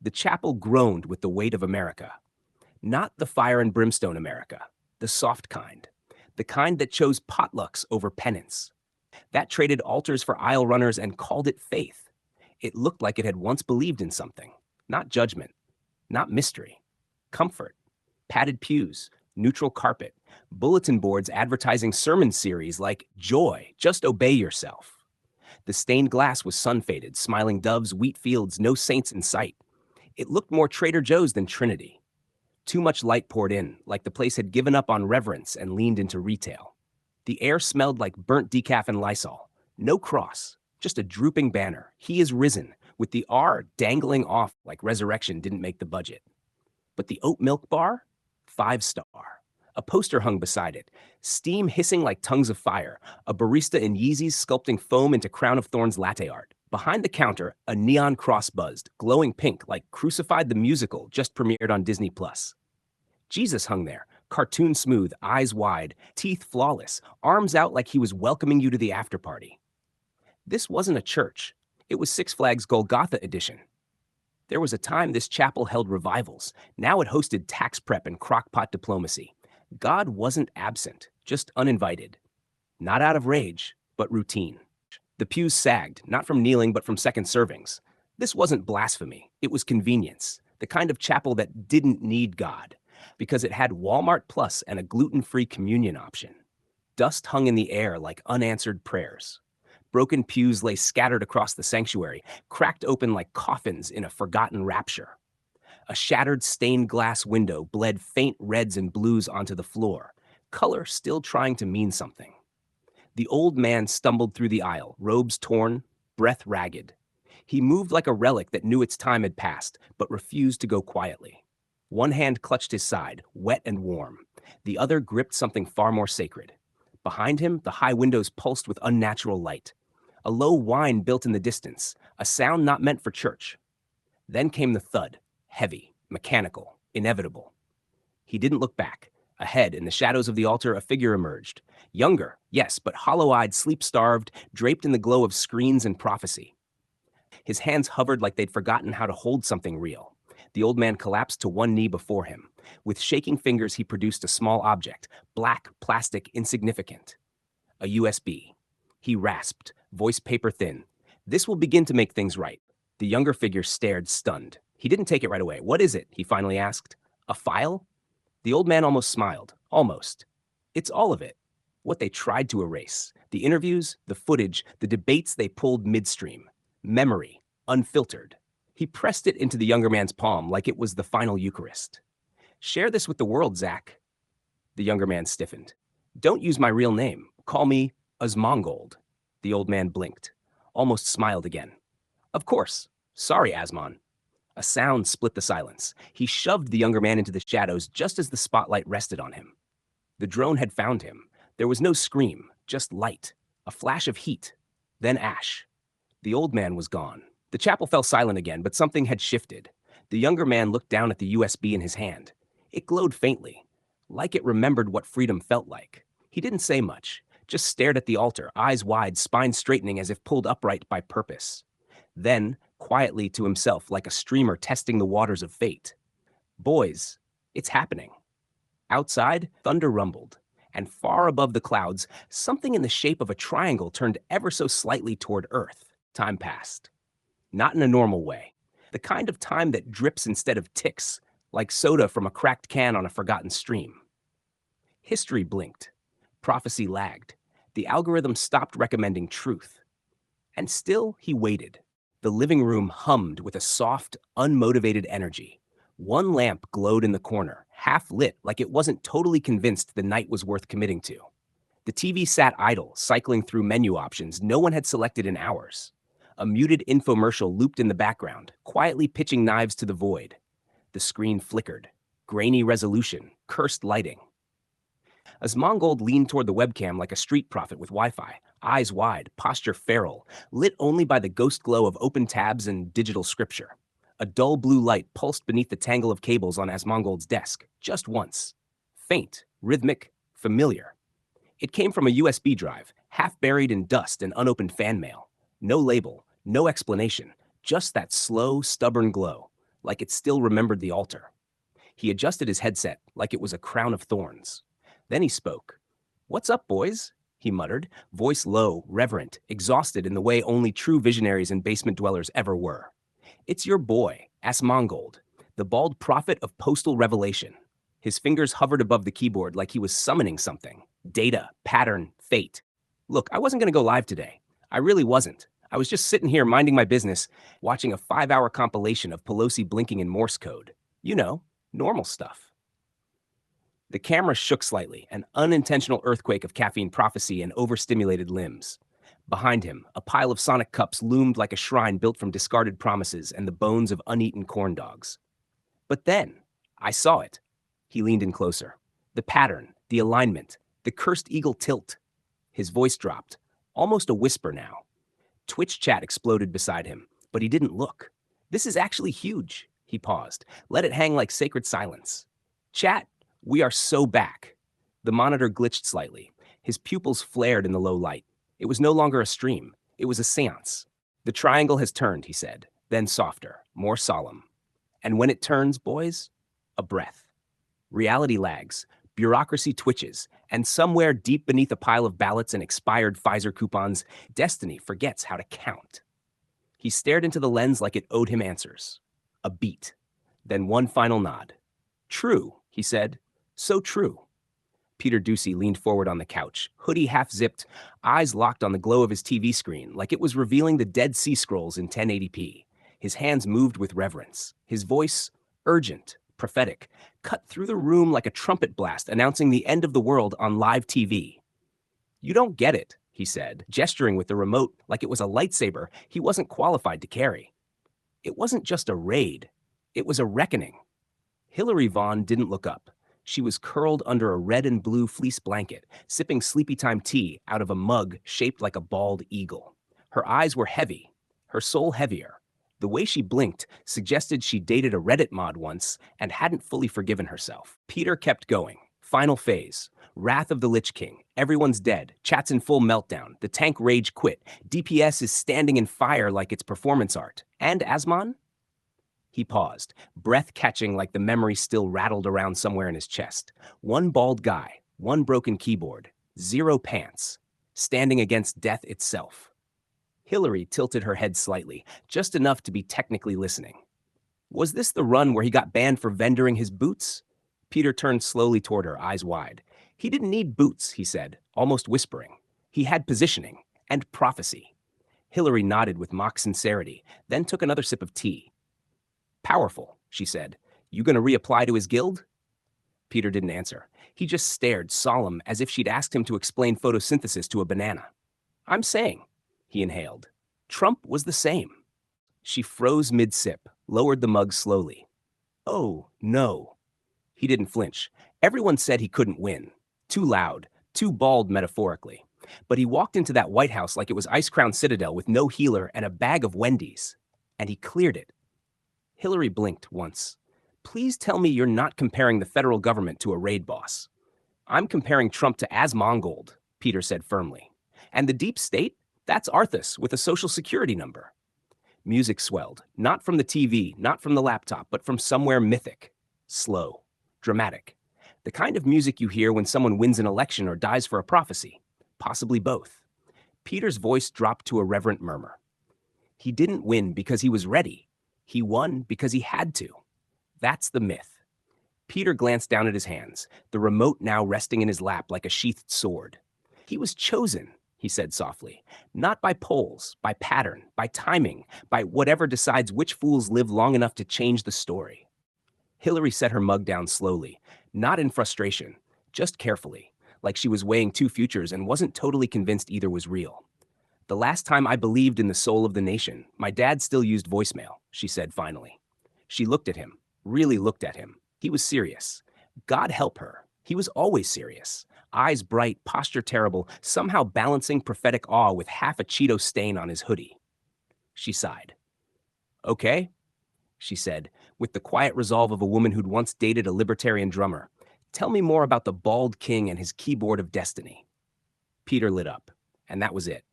The chapel groaned with the weight of America. Not the fire and brimstone America, the soft kind. The kind that chose potlucks over penance. That traded altars for aisle runners and called it faith. It looked like it had once believed in something. Not judgment, not mystery. Comfort. Padded pews, neutral carpet, bulletin boards advertising sermon series like Joy, just obey yourself. The stained glass was sun-faded, smiling doves, wheat fields, no saints in sight. It looked more Trader Joe's than Trinity. Too much light poured in, like the place had given up on reverence and leaned into retail. The air smelled like burnt decaf and Lysol. No cross, just a drooping banner. He is risen, with the R dangling off like resurrection didn't make the budget. But the oat milk bar? 5-star. A poster hung beside it, steam hissing like tongues of fire, a barista in Yeezys sculpting foam into crown of thorns latte art. Behind the counter, a neon cross buzzed, glowing pink like Crucified the Musical just premiered on Disney+. Jesus hung there, cartoon smooth, eyes wide, teeth flawless, arms out like he was welcoming you to the after party. This wasn't a church. It was Six Flags Golgotha edition. There was a time this chapel held revivals. Now it hosted tax prep and crockpot diplomacy. God wasn't absent, just uninvited. Not out of rage, but routine. The pews sagged, not from kneeling, but from second servings. This wasn't blasphemy. It was convenience, the kind of chapel that didn't need God, because it had Walmart Plus and a gluten-free communion option. Dust hung in the air like unanswered prayers. Broken pews lay scattered across the sanctuary, cracked open like coffins in a forgotten rapture. A shattered stained glass window bled faint reds and blues onto the floor, color still trying to mean something. The old man stumbled through the aisle, robes torn, breath ragged. He moved like a relic that knew its time had passed, but refused to go quietly. One hand clutched his side, wet and warm. The other gripped something far more sacred. Behind him, the high windows pulsed with unnatural light. A low whine built in the distance, a sound not meant for church. Then came the thud, heavy, mechanical, inevitable. He didn't look back. Ahead, in the shadows of the altar, a figure emerged. Younger, yes, but hollow-eyed, sleep-starved, draped in the glow of screens and prophecy. His hands hovered like they'd forgotten how to hold something real. The old man collapsed to one knee before him. With shaking fingers, he produced a small object, black, plastic, insignificant. A USB. He rasped, voice paper thin. "This will begin to make things right." The younger figure stared, stunned. He didn't take it right away. "What is it?" he finally asked. "A file?" The old man almost smiled. Almost. "It's all of it. What they tried to erase. The interviews, the footage, the debates they pulled midstream. Memory, unfiltered." He pressed it into the younger man's palm like it was the final Eucharist. "Share this with the world, Zach." The younger man stiffened. "Don't use my real name. Call me Asmongold." The old man blinked, almost smiled again. "Of course. Sorry, Asmon." A sound split the silence. He shoved the younger man into the shadows just as the spotlight rested on him. The drone had found him. There was no scream, just light, a flash of heat, then ash. The old man was gone. The chapel fell silent again, but something had shifted. The younger man looked down at the USB in his hand. It glowed faintly, like it remembered what freedom felt like. He didn't say much, just stared at the altar, eyes wide, spine straightening as if pulled upright by purpose. Then, quietly to himself, like a streamer testing the waters of fate, "Boys, it's happening." Outside, thunder rumbled, and far above the clouds, something in the shape of a triangle turned ever so slightly toward Earth. Time passed. Not in a normal way. The kind of time that drips instead of ticks, like soda from a cracked can on a forgotten stream. History blinked. Prophecy lagged. The algorithm stopped recommending truth. And still, he waited. The living room hummed with a soft, unmotivated energy. One lamp glowed in the corner, half lit like it wasn't totally convinced the night was worth committing to. The TV sat idle, cycling through menu options no one had selected in hours. A muted infomercial looped in the background, quietly pitching knives to the void. The screen flickered. Grainy resolution, cursed lighting. As Mongold leaned toward the webcam like a street prophet with Wi-Fi, eyes wide, posture feral, lit only by the ghost glow of open tabs and digital scripture. A dull blue light pulsed beneath the tangle of cables on Asmongold's desk, just once. Faint, rhythmic, familiar. It came from a USB drive, half buried in dust and unopened fan mail. No label, no explanation, just that slow, stubborn glow. like it still remembered the altar. He adjusted his headset like it was a crown of thorns. Then he spoke. "What's up, boys?" he muttered, voice low, reverent, exhausted in the way only true visionaries and basement dwellers ever were. "It's your boy, Asmongold, the bald prophet of postal revelation." His fingers hovered above the keyboard like he was summoning something. Data, pattern, fate. "Look, I wasn't going to go live today. I really wasn't. I was just sitting here minding my business, watching a 5-hour compilation of Pelosi blinking in Morse code. You know, normal stuff." The camera shook slightly, an unintentional earthquake of caffeine prophecy and overstimulated limbs. Behind him, a pile of Sonic cups loomed like a shrine built from discarded promises and the bones of uneaten corn dogs. "But then, I saw it." He leaned in closer. The pattern, the alignment, the cursed eagle tilt. His voice dropped, almost a whisper now. Twitch chat exploded beside him, but he didn't look. "This is actually huge." He paused, let it hang like sacred silence. "Chat, we are so back." The monitor glitched slightly. His pupils flared in the low light. It was no longer a stream. It was a seance. "The triangle has turned," he said, then softer, more solemn. "And when it turns, boys, a breath. Reality lags, bureaucracy twitches, and somewhere deep beneath a pile of ballots and expired Pfizer coupons, destiny forgets how to count." He stared into the lens like it owed him answers. A beat. Then one final nod. "True," he said. "So true." Peter Ducey leaned forward on the couch, hoodie half-zipped, eyes locked on the glow of his TV screen like it was revealing the Dead Sea Scrolls in 1080p. His hands moved with reverence. His voice, urgent, prophetic, cut through the room like a trumpet blast announcing the end of the world on live TV. "You don't get it," he said, gesturing with the remote like it was a lightsaber he wasn't qualified to carry. "It wasn't just a raid. It was a reckoning." Hillary Vaughn didn't look up. She was curled under a red and blue fleece blanket, sipping sleepy time tea out of a mug shaped like a bald eagle. Her eyes were heavy, her soul heavier. The way she blinked suggested she dated a Reddit mod once and hadn't fully forgiven herself. Peter kept going. Final phase. Wrath of the Lich King. Everyone's dead. Chat's in full meltdown. The tank rage quit. DPS is standing in fire like it's performance art. And Asmon? He paused, breath catching like the memory still rattled around somewhere in his chest. One bald guy, one broken keyboard, 0 pants, standing against death itself. Hillary tilted her head slightly, just enough to be technically listening. Was this the run where he got banned for vendoring his boots? Peter turned slowly toward her, eyes wide. He didn't need boots, he said, almost whispering. He had positioning and prophecy. Hillary nodded with mock sincerity, then took another sip of tea. Powerful, she said. You gonna reapply to his guild? Peter didn't answer. He just stared, solemn, as if she'd asked him to explain photosynthesis to a banana. I'm saying, he inhaled. Trump was the same. She froze mid-sip, lowered the mug slowly. Oh, no. He didn't flinch. Everyone said he couldn't win. Too loud, too bald metaphorically. But he walked into that White House like it was Ice Crown Citadel with no healer and a bag of Wendy's. And he cleared it. Hillary blinked once. Please tell me you're not comparing the federal government to a raid boss. I'm comparing Trump to Asmongold, Peter said firmly. And the deep state? That's Arthas with a social security number. Music swelled, not from the TV, not from the laptop, but from somewhere mythic. Slow, dramatic. The kind of music you hear when someone wins an election or dies for a prophecy. Possibly both. Peter's voice dropped to a reverent murmur. He didn't win because he was ready. He won because he had to. That's the myth. Peter glanced down at his hands, the remote now resting in his lap like a sheathed sword. He was chosen, he said softly, not by polls, by pattern, by timing, by whatever decides which fools live long enough to change the story. Hillary set her mug down slowly, not in frustration, just carefully, like she was weighing two futures and wasn't totally convinced either was real. The last time I believed in the soul of the nation, my dad still used voicemail, she said finally. She looked at him, really looked at him. He was serious. God help her. He was always serious. Eyes bright, posture terrible, somehow balancing prophetic awe with half a Cheeto stain on his hoodie. She sighed. Okay, she said, with the quiet resolve of a woman who'd once dated a libertarian drummer. Tell me more about the bald king and his keyboard of destiny. Peter lit up, and that was it.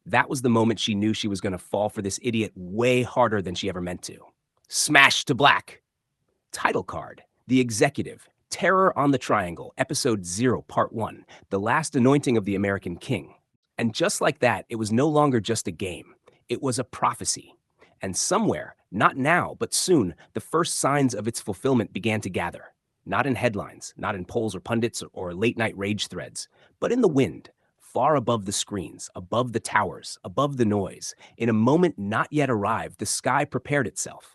That was the moment she knew she was going to fall for this idiot way harder than she ever meant to. Smash to black. Title card, The Executive, Terror on the Triangle, Episode 0, Part 1, The Last Anointing of the American King. And just like that, it was no longer just a game. It was a prophecy. And somewhere, not now, but soon, the first signs of its fulfillment began to gather. Not in headlines, not in polls or pundits or late-night rage threads, but in the wind, far above the screens, above the towers, above the noise. In a moment not yet arrived, the sky prepared itself.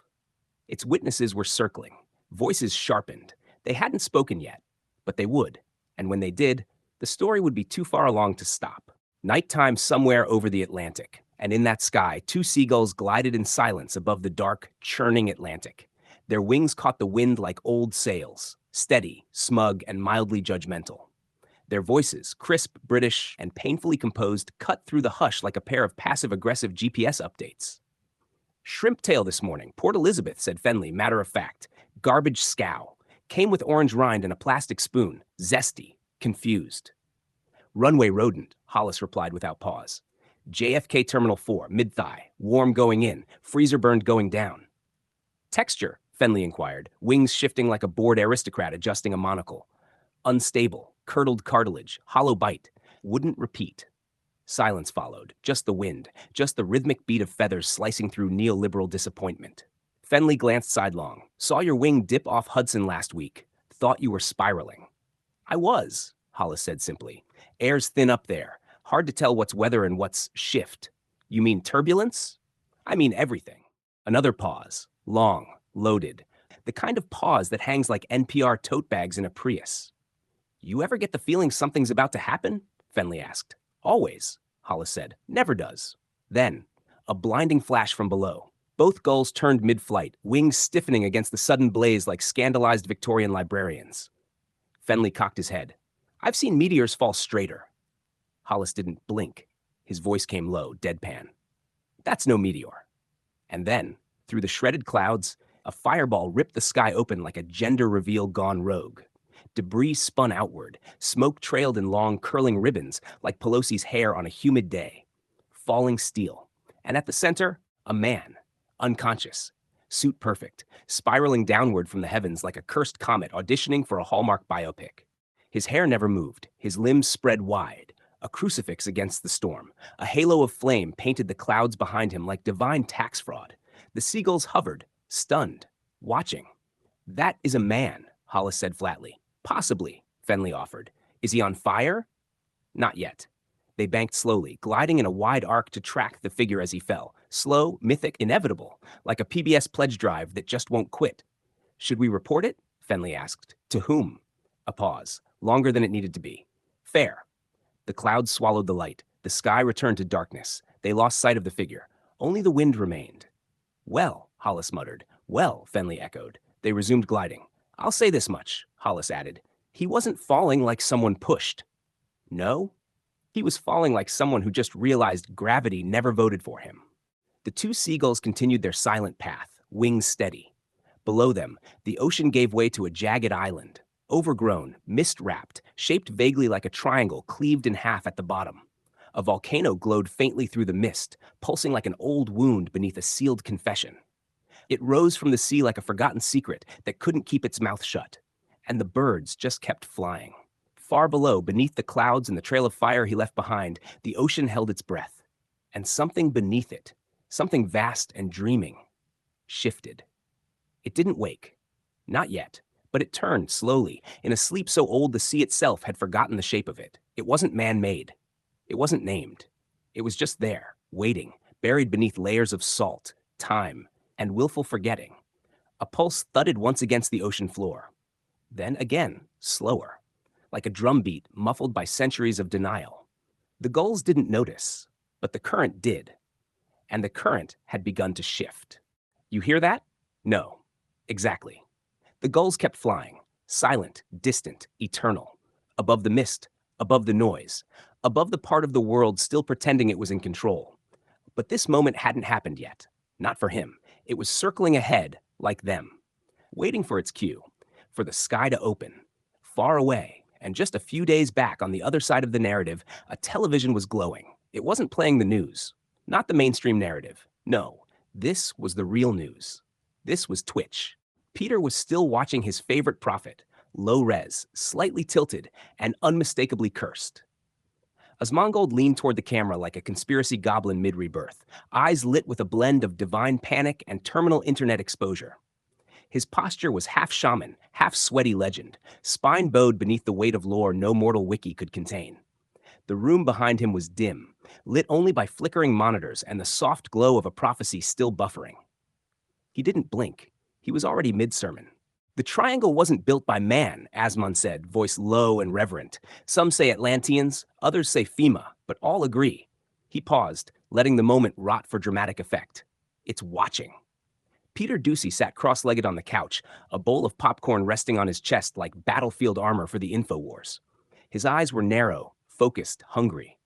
Its witnesses were circling, voices sharpened. They hadn't spoken yet, but they would. And when they did, the story would be too far along to stop. Nighttime somewhere over the Atlantic, and in that sky, two seagulls glided in silence above the dark, churning Atlantic. Their wings caught the wind like old sails, steady, smug, and mildly judgmental. Their voices, crisp, British, and painfully composed, cut through the hush like a pair of passive-aggressive GPS updates. Shrimp tail this morning, Port Elizabeth, said Fenley, matter of fact. Garbage scow. Came with orange rind and a plastic spoon. Zesty. Confused. Runway rodent, Hollis replied without pause. JFK Terminal 4, mid-thigh. Warm going in. Freezer burned going down. Texture, Fenley inquired, wings shifting like a bored aristocrat adjusting a monocle. Unstable. Curdled cartilage. Hollow bite. Wouldn't repeat. Silence followed, just the wind, just the rhythmic beat of feathers slicing through neoliberal disappointment. Fenley glanced sidelong. Saw your wing dip off Hudson last week. Thought you were spiraling. I was, Hollis said simply. Air's thin up there. Hard to tell what's weather and what's shift. You mean turbulence? I mean everything. Another pause. Long, loaded. The kind of pause that hangs like NPR tote bags in a Prius. You ever get the feeling something's about to happen? Fenley asked. Always, Hollis said. Never does. Then, a blinding flash from below. Both gulls turned mid-flight, wings stiffening against the sudden blaze like scandalized Victorian librarians. Fenley cocked his head. I've seen meteors fall straighter. Hollis didn't blink. His voice came low, deadpan. That's no meteor. And then, through the shredded clouds, a fireball ripped the sky open like a gender reveal gone rogue. Debris spun outward, smoke trailed in long, curling ribbons like Pelosi's hair on a humid day. Falling steel. And at the center, a man, unconscious, suit perfect, spiraling downward from the heavens like a cursed comet auditioning for a Hallmark biopic. His hair never moved, his limbs spread wide, a crucifix against the storm. A halo of flame painted the clouds behind him like divine tax fraud. The seagulls hovered, stunned, watching. That is a man, Hollis said flatly. Possibly, Fenley offered. Is he on fire? Not yet. They banked slowly, gliding in a wide arc to track the figure as he fell. Slow, mythic, inevitable, like a PBS pledge drive that just won't quit. Should we report it? Fenley asked. To whom? A pause, longer than it needed to be. Fair. The clouds swallowed the light. The sky returned to darkness. They lost sight of the figure. Only the wind remained. Well, Hollis muttered. Well, Fenley echoed. They resumed gliding. I'll say this much, Hollis added. He wasn't falling like someone pushed. No? He was falling like someone who just realized gravity never voted for him. The two seagulls continued their silent path, wings steady. Below them, the ocean gave way to a jagged island, overgrown, mist-wrapped, shaped vaguely like a triangle cleaved in half at the bottom. A volcano glowed faintly through the mist, pulsing like an old wound beneath a sealed confession. It rose from the sea like a forgotten secret that couldn't keep its mouth shut. And the birds just kept flying. Far below, beneath the clouds and the trail of fire he left behind, the ocean held its breath. And something beneath it, something vast and dreaming, shifted. It didn't wake. Not yet. But it turned slowly, in a sleep so old the sea itself had forgotten the shape of it. It wasn't man-made. It wasn't named. It was just there, waiting, buried beneath layers of salt, time, and willful forgetting. A pulse thudded once against the ocean floor. Then again, slower, like a drumbeat muffled by centuries of denial. The gulls didn't notice, but the current did. And the current had begun to shift. You hear that? No. Exactly. The gulls kept flying, silent, distant, eternal, above the mist, above the noise, above the part of the world still pretending it was in control. But this moment hadn't happened yet. Not for him. It was circling ahead, like them, waiting for its cue, for the sky to open. Far away, and just a few days back on the other side of the narrative, a television was glowing. It wasn't playing the news, not the mainstream narrative. No, this was the real news. This was Twitch. Peter was still watching his favorite prophet, low res, slightly tilted, and unmistakably cursed. Asmongold leaned toward the camera like a conspiracy goblin mid-rebirth, eyes lit with a blend of divine panic and terminal internet exposure. His posture was half shaman, half sweaty legend, spine bowed beneath the weight of lore no mortal wiki could contain. The room behind him was dim, lit only by flickering monitors and the soft glow of a prophecy still buffering. He didn't blink. He was already mid-sermon. The triangle wasn't built by man, Asmon said, voice low and reverent. Some say Atlanteans, others say FEMA, but all agree. He paused, letting the moment rot for dramatic effect. It's watching. Peter Ducey sat cross-legged on the couch, a bowl of popcorn resting on his chest like battlefield armor for the InfoWars. His eyes were narrow, focused, hungry.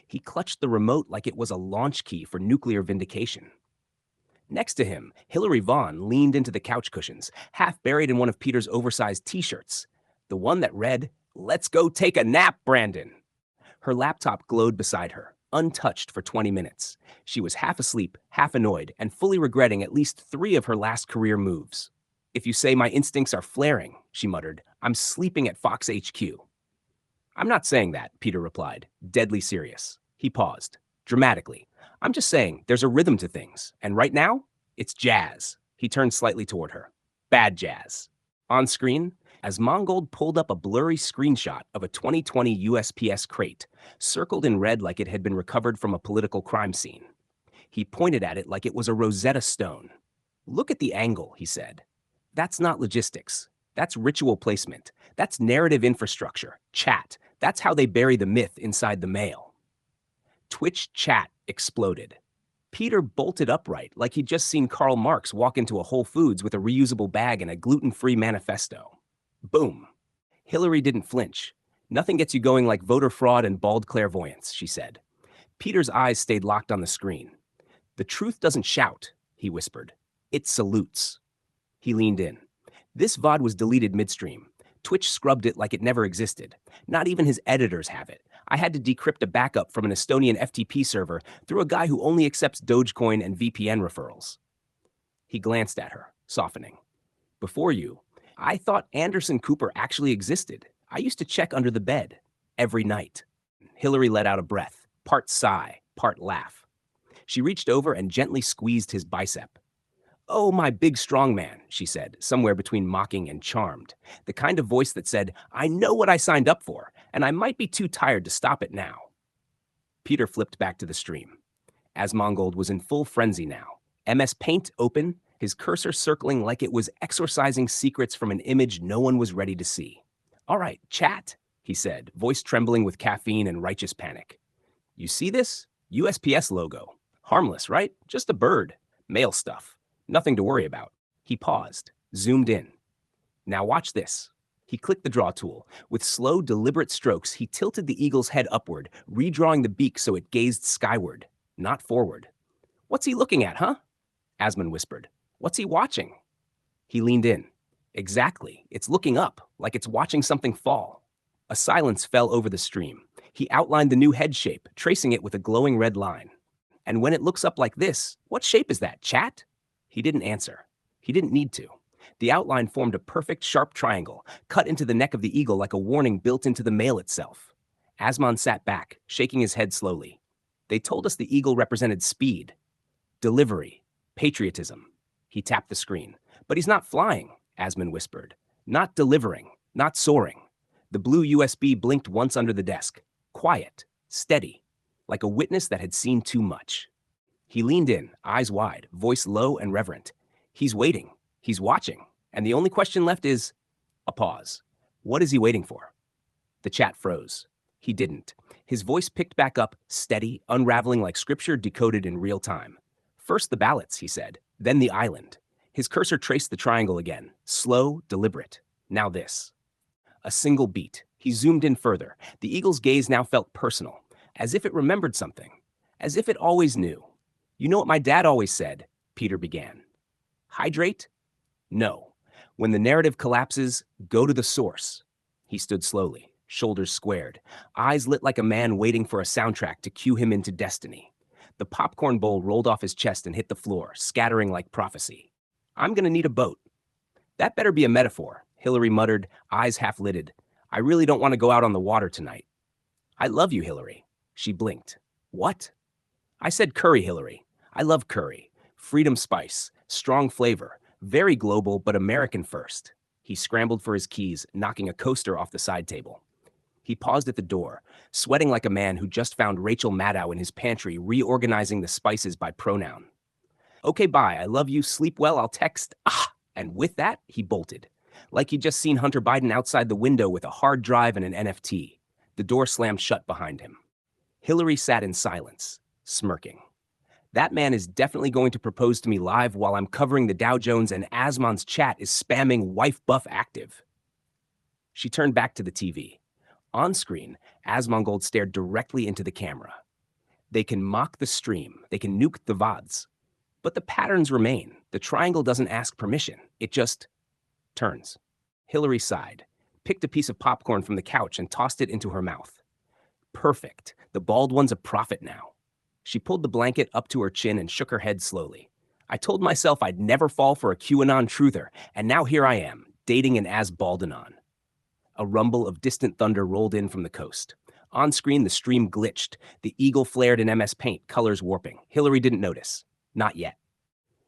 He clutched the remote like it was a launch key for nuclear vindication. Next to him, Hillary Vaughn leaned into the couch cushions, half buried in one of Peter's oversized t-shirts, the one that read, "Let's go take a nap, Brandon." Her laptop glowed beside her, untouched for 20 minutes. She was half asleep, half annoyed, and fully regretting at least 3 of her last career moves. "If you say my instincts are flaring," she muttered, "I'm sleeping at Fox HQ." "I'm not saying that," Peter replied, deadly serious. He paused, dramatically. "I'm just saying there's a rhythm to things, and right now, it's jazz." He turned slightly toward her. Bad jazz. On screen, as Mongold pulled up a blurry screenshot of a 2020 USPS crate, circled in red like it had been recovered from a political crime scene. He pointed at it like it was a Rosetta Stone. "Look at the angle," he said. "That's not logistics. That's ritual placement. That's narrative infrastructure. Chat. That's how they bury the myth inside the mail." Twitch chat exploded. Peter bolted upright like he'd just seen Karl Marx walk into a Whole Foods with a reusable bag and a gluten-free manifesto. Boom. Hillary didn't flinch. "Nothing gets you going like voter fraud and bald clairvoyance," she said. Peter's eyes stayed locked on the screen. "The truth doesn't shout," he whispered. "It salutes." He leaned in. This VOD was deleted midstream. Twitch scrubbed it like it never existed. Not even his editors have it. I had to decrypt a backup from an Estonian FTP server through a guy who only accepts Dogecoin and VPN referrals. He glanced at her, softening. "Before you, I thought Anderson Cooper actually existed. I used to check under the bed. Every night." Hillary let out a breath, part sigh, part laugh. She reached over and gently squeezed his bicep. "Oh, my big strong man," she said, somewhere between mocking and charmed. The kind of voice that said, "I know what I signed up for, and I might be too tired to stop it now." Peter flipped back to the stream. Asmongold was in full frenzy now. MS Paint open, his cursor circling like it was exorcising secrets from an image no one was ready to see. "All right, chat," he said, voice trembling with caffeine and righteous panic. "You see this? USPS logo. Harmless, right? Just a bird. Mail stuff. Nothing to worry about." He paused, zoomed in. "Now watch this." He clicked the draw tool. With slow, deliberate strokes, he tilted the eagle's head upward, redrawing the beak so it gazed skyward, not forward. "What's he looking at, huh?" Asmon whispered. "What's he watching?" He leaned in. "Exactly. It's looking up, like it's watching something fall." A silence fell over the stream. He outlined the new head shape, tracing it with a glowing red line. "And when it looks up like this, what shape is that, chat?" He didn't answer. He didn't need to. The outline formed a perfect, sharp triangle, cut into the neck of the eagle like a warning built into the mail itself. Asmon sat back, shaking his head slowly. "They told us the eagle represented speed, delivery, patriotism." He tapped the screen. "But he's not flying," Asmon whispered. "Not delivering, not soaring." The blue USB blinked once under the desk. Quiet, steady, like a witness that had seen too much. He leaned in, eyes wide, voice low and reverent. "He's waiting. He's watching. And the only question left is..." A pause. "What is he waiting for?" The chat froze. He didn't. His voice picked back up, steady, unraveling like scripture decoded in real time. "First the ballots," he said, "then the island." His cursor traced the triangle again, slow, deliberate. Now this. A single beat. He zoomed in further. The eagle's gaze now felt personal, as if it remembered something, as if it always knew. "You know what my dad always said," Peter began. "Hydrate? No. When the narrative collapses, go to the source." He stood slowly, shoulders squared, eyes lit like a man waiting for a soundtrack to cue him into destiny. The popcorn bowl rolled off his chest and hit the floor, scattering like prophecy. I'm gonna need a boat. That better be a metaphor, Hillary muttered, eyes half-lidded. I really don't want to go out on the water tonight. I love you, Hillary. She blinked. What? I said curry, Hillary. I love curry. Freedom spice, strong flavor, very global but American first. He scrambled for his keys, knocking a coaster off the side table. He paused at the door, sweating like a man who just found Rachel Maddow in his pantry reorganizing the spices by pronoun. Okay, bye. I love you. Sleep well. I'll text. Ah! And with that, he bolted. Like he'd just seen Hunter Biden outside the window with a hard drive and an NFT. The door slammed shut behind him. Hillary sat in silence, smirking. That man is definitely going to propose to me live while I'm covering the Dow Jones and Asmon's chat is spamming wife buff active. She turned back to the TV. On screen, Asmongold stared directly into the camera. They can mock the stream, they can nuke the VODs. But the patterns remain. The triangle doesn't ask permission. It just turns. Hillary sighed, picked a piece of popcorn from the couch and tossed it into her mouth. Perfect. The bald one's a prophet now. She pulled the blanket up to her chin and shook her head slowly. I told myself I'd never fall for a QAnon truther, and now here I am, dating an Asbaldanon. A rumble of distant thunder rolled in from the coast. On screen, the stream glitched. The eagle flared in MS Paint, colors warping. Hillary didn't notice. Not yet.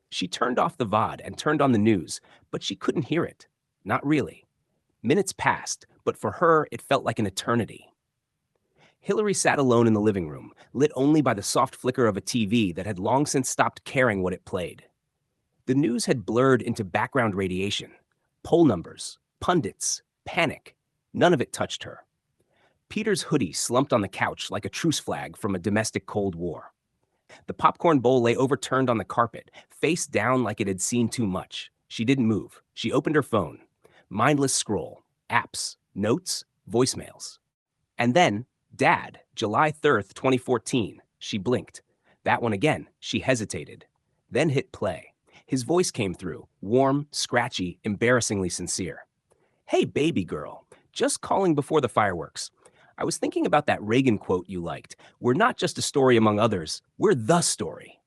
She turned off the VOD and turned on the news, but she couldn't hear it. Not really. Minutes passed, but for her, it felt like an eternity. Hillary sat alone in the living room, lit only by the soft flicker of a TV that had long since stopped caring what it played. The news had blurred into background radiation. Poll numbers, pundits, panic. None of it touched her. Peter's hoodie slumped on the couch like a truce flag from a domestic Cold War. The popcorn bowl lay overturned on the carpet, face down like it had seen too much. She didn't move. She opened her phone. Mindless scroll. Apps. Notes. Voicemails. And then, Dad, July 3rd, 2014. She blinked. That one again. She hesitated. Then hit play. His voice came through, warm, scratchy, embarrassingly sincere. Hey, baby girl. Just calling before the fireworks. I was thinking about that Reagan quote you liked. We're not just a story among others. We're the story.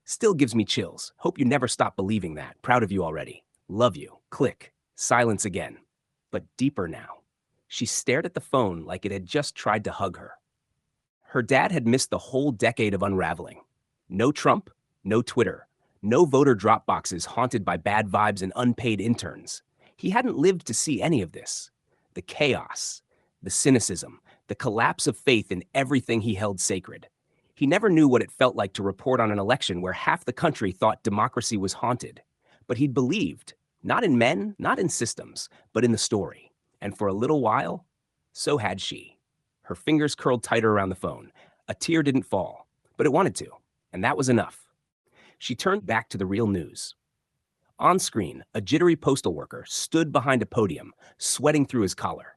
Still gives me chills. Hope you never stop believing that. Proud of you already. Love you. Click. Silence again. But deeper now. She stared at the phone like it had just tried to hug her. Her dad had missed the whole decade of unraveling. No Trump, no Twitter, no voter drop boxes haunted by bad vibes and unpaid interns. He hadn't lived to see any of this. The chaos, the cynicism, the collapse of faith in everything he held sacred. He never knew what it felt like to report on an election where half the country thought democracy was haunted. But he'd believed, not in men, not in systems, but in the story. And for a little while, so had she. Her fingers curled tighter around the phone. A tear didn't fall, but it wanted to, and that was enough. She turned back to the real news. On screen, a jittery postal worker stood behind a podium, sweating through his collar.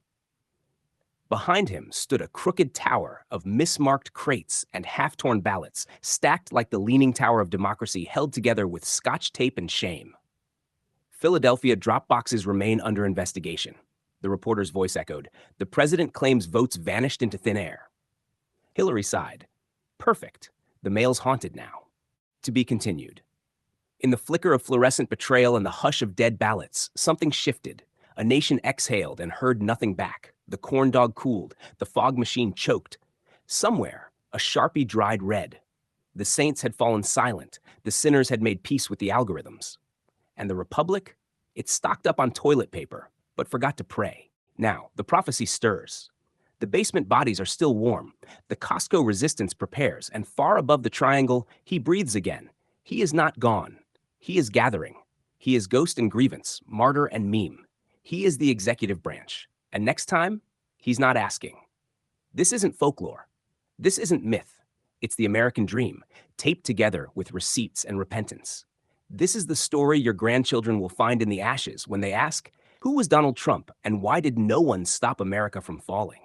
Behind him stood a crooked tower of mismarked crates and half-torn ballots, stacked like the Leaning Tower of Democracy held together with Scotch tape and shame. Philadelphia drop boxes remain under investigation. The reporter's voice echoed. The president claims votes vanished into thin air. Hillary sighed. Perfect. The mail's haunted now. To be continued. In the flicker of fluorescent betrayal and the hush of dead ballots, something shifted. A nation exhaled and heard nothing back. The corn dog cooled. The fog machine choked. Somewhere, a Sharpie dried red. The saints had fallen silent. The sinners had made peace with the algorithms. And the Republic? It stocked up on toilet paper, but forgot to pray. Now, the prophecy stirs. The basement bodies are still warm. The Costco resistance prepares, and far above the triangle, he breathes again. He is not gone. He is gathering. He is ghost and grievance, martyr and meme. He is the executive branch. And next time, he's not asking. This isn't folklore. This isn't myth. It's the American dream, taped together with receipts and repentance. This is the story your grandchildren will find in the ashes when they ask, who was Donald Trump and why did no one stop America from falling?